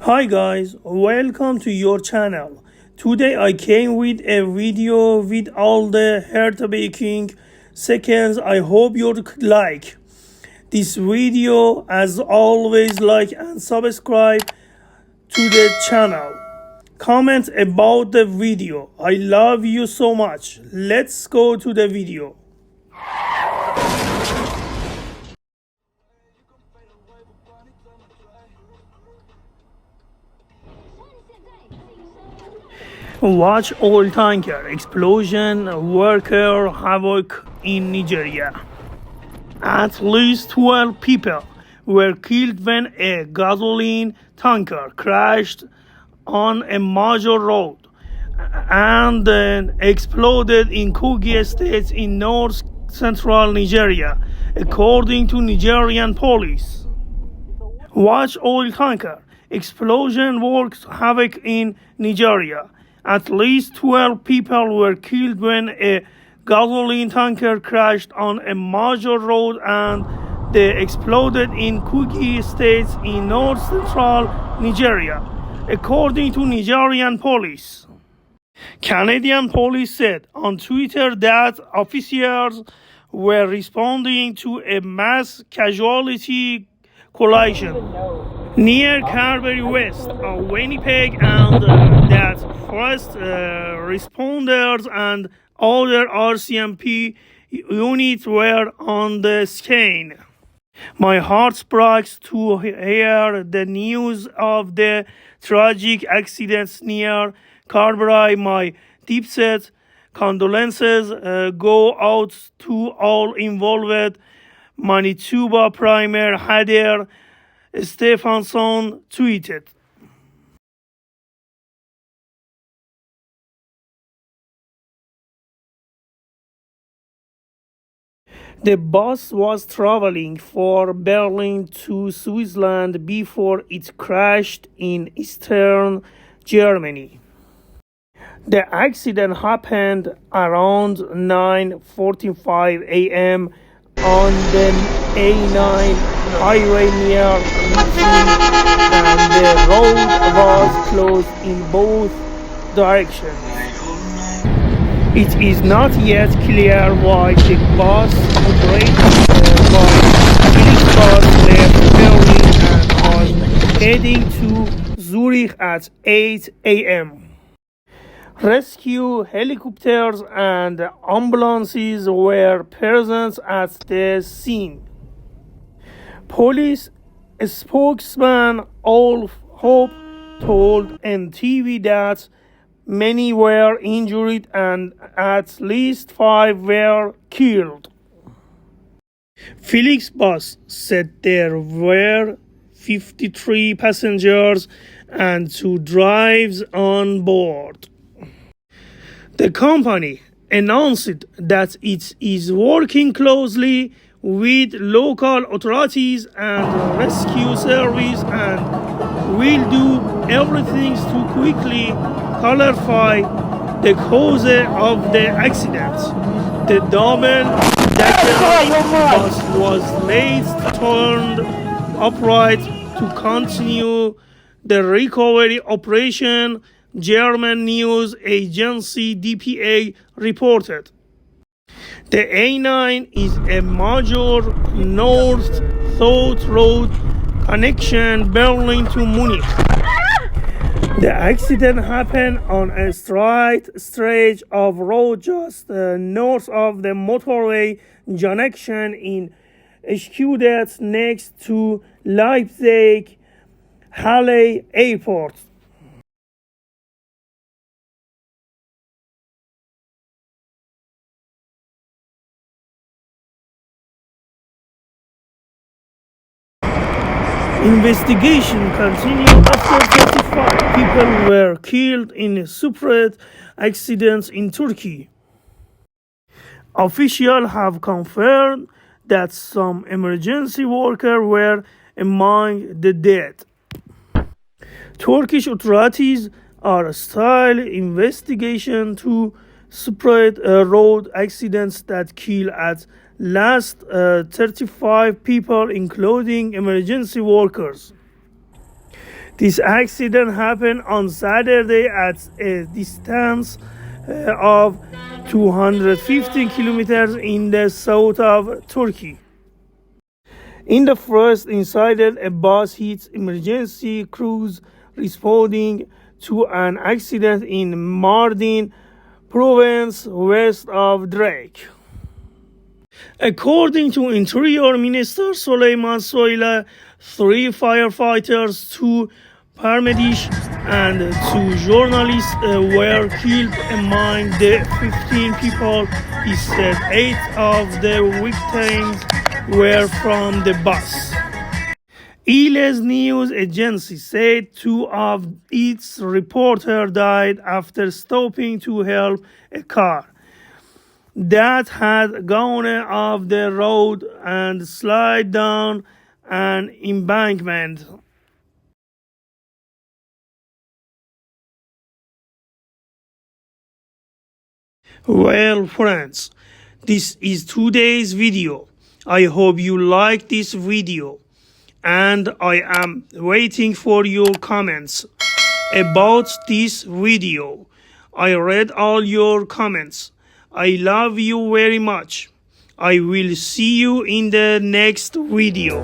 Hi guys, welcome to your channel. Today I came with a video with all the heartbreaking seconds. I hope you like this video. As always, like and subscribe to the channel. Comment about the video. I love you so much. Let's go to the video. Watch oil tanker explosion, worker havoc in Nigeria. At least 12 people were killed when a gasoline tanker crashed on a major road and then exploded in Kogi State in north central Nigeria, according to Nigerian police. Watch oil tanker explosion works havoc in Nigeria. At least 12 people were killed when a gasoline tanker crashed on a major road and they exploded in Kogi State in north central Nigeria, according to Nigerian police. Canadian police said on Twitter that officers were responding to a mass casualty collision near Calgary West of Winnipeg, and that first responders and other RCMP units were on the scene. My heart breaks to hear the news of the tragic accidents near Calgary. My deepest condolences go out to all involved. Manitoba Premier Heather Stephenson tweeted. The bus was traveling from Berlin to Switzerland before it crashed in eastern Germany. The accident happened around 9:45 a.m. on the A9 highway near Hasty, and the road was closed in both directions. It is not yet clear why the bus operated by Felix bus left Berlin and was heading to Zurich at 8 a.m. Rescue helicopters and ambulances were present at the scene. Police spokesman Olaf Hope told NTV that many were injured and at least 5 were killed. Felix Bus said there were 53 passengers and 2 drivers on board. The company announced that it is working closely with local authorities and rescue service and will do everything to quickly clarify the cause of the accident. The double-decker bus was late turned upright to continue the recovery operation, German news agency DPA reported. The A9 is a major north-south road connection Berlin to Munich. The accident happened on a straight stretch of road just north of the motorway junction in Stuttgart next to Leipzig Halle Airport. Investigation continued after 35 people were killed in separate accidents in Turkey. Officials have confirmed that some emergency workers were among the dead. Turkish authorities are still investigating 2 separate road accidents that killed at least 35 people, including emergency workers. This accident happened on Saturday at a distance of 250 kilometers in the south of Turkey. In the first incident, a bus hit emergency crews responding to an accident in Mardin province west of Drake. According to Interior Minister Suleiman Soylu, 3 firefighters, 2 paramedics, and 2 journalists were killed among the 15 people. He said 8 of the victims were from the bus. CBS News Agency said 2 of its reporters died after stopping to help a car that had gone off the road and slid down an embankment. Well, friends, this is today's video. I hope you like this video, and I am waiting for your comments about this video. I read all your comments. I love you very much. I will see you in the next video.